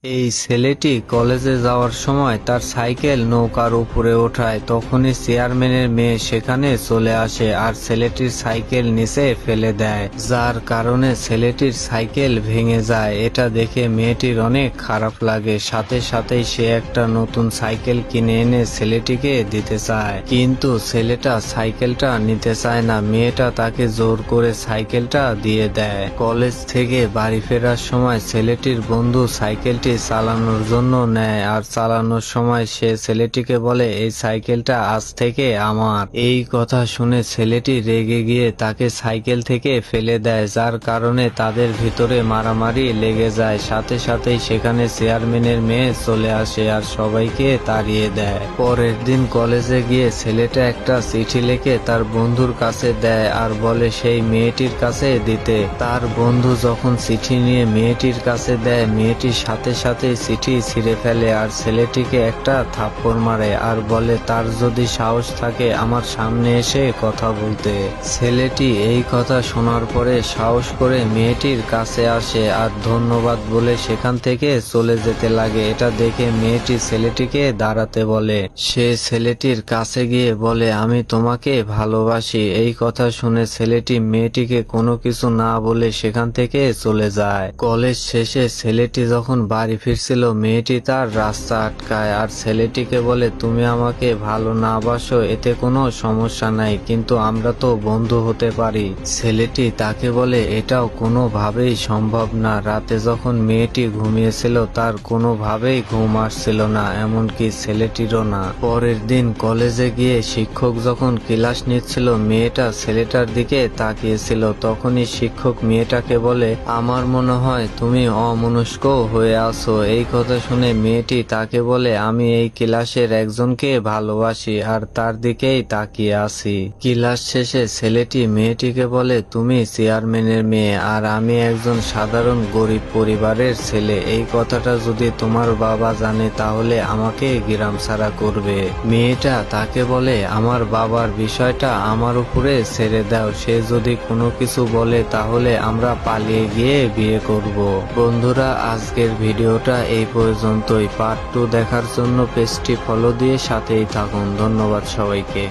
এই ছেলেটি কলেজে যাওয়ার সময় তার সাইকেল নৌকার উপরে ওঠায়, তখনই চেয়ারম্যানের মেয়ে সেখানে চলে আসে আর ছেলেটির সাইকেল নিচে ফেলে দেয়, যার কারণে ছেলেটির সাইকেল ভেঙে যায়। এটা দেখে মেয়েটির অনেক খারাপ লাগে। সাথে সাথেই সে একটা নতুন সাইকেল কিনে এনে ছেলেটিকে দিতে চায়, কিন্তু ছেলেটা সাইকেলটা নিতে চায় না। মেয়েটা তাকে জোর করে সাইকেলটা দিয়ে দেয়। কলেজ থেকে বাড়ি ফেরার সময় ছেলেটির বন্ধু সাইকেলটি চালানোর জন্য নেয়, আর চালানোর সময় সে ছেলেটিকে বলে, এই সাইকেলটা আজ থেকে আমার। এই কথা শুনে ছেলেটি রেগে গিয়ে তাকে সাইকেল থেকে ফেলে দেয়, যার কারণে তাদের ভিতরে মারামারি লেগে যায়। সাথে সাথেই সেখানে চেয়ারম্যানের মেয়ে চলে আসে আর সবাইকে তাড়িয়ে দেয়। পরের দিন কলেজে গিয়ে ছেলেটা একটা চিঠি লিখে তার বন্ধুর কাছে দেয় আর বলে সেই মেয়েটির কাছে দিতে। তার বন্ধু যখন চিঠি নিয়ে মেয়েটির কাছে দেয়, মেয়েটির সাথে সাথে চিঠি ছিঁড়ে ফেলে আর ছেলেটিকে একটা থাপ্পড় মারে আর বলে, তার যদি সাহস থাকে আমার সামনে এসে কথা বলতে। ছেলেটি এই কথা শোনার পরে সাহস করে মেয়েটির কাছে আসে আর ধন্যবাদ বলে সেখান থেকে চলে যেতে লাগে। এটা দেখে মেয়েটি ছেলেটিকে দাঁড়াতে বলে। সে ছেলেটির কাছে গিয়ে বলে, আমি তোমাকে ভালোবাসি। এই কথা শুনে ছেলেটি মেয়েটিকে কোনো কিছু না বলে সেখান থেকে চলে যায়। কলেজ শেষে ছেলেটি যখন বাড়ি ফিরছিল, মেয়েটি তার রাস্তা আটকায় আর ছেলেটিকে বলে, তুমি আমাকে ভালো না বাসো এতে কোনো সমস্যা নাই, কিন্তু আমরা তো বন্ধু হতে পারি। ছেলেটি তাকে বলে, এটাও কোনোভাবেই সম্ভব না। রাতে যখন মেয়েটি ঘুমিয়েছিল তার কোনোভাবেই ঘুম আসছিল না, এমনকি ছেলেটিরও না। পরের দিন কলেজে গিয়ে শিক্ষক যখন ক্লাস নিচ্ছিল, মেয়েটা ছেলেটার দিকে তাকিয়েছিল। তখনই শিক্ষক মেয়েটাকে বলে, আমার মনে হয় তুমি অমনস্ক হয়ে আছো। এই কথা শুনে মেয়েটি তাকে বলে, আমি এই ক্লাসের একজনকে ভালোবাসি আর তার দিকেই তাকিয়ে আছি। ক্লাস শেষে ছেলেটি মেয়েটিকে বলে, তুমি চেয়ারম্যানের মেয়ে আর আমি একজন সাধারণ গরিব পরিবারের ছেলে। এই কথাটা যদি তোমার বাবা জানে তাহলে আমাকে গ্রাম ছাড়া করবে। মেয়েটা তাকে বলে, আমার বাবার বিষয়টা আমার উপরে ছেড়ে দাও। সে যদি কোনো কিছু বলে তাহলে আমরা পালিয়ে গিয়ে বিয়ে করব। বন্ধুরা, আজকের ভিডিওটা এই পর্যন্তই। পার্ট 2 দেখার জন্য পেজটি ফলো দিয়ে সাথেই থাকুন। ধন্যবাদ সবাইকে।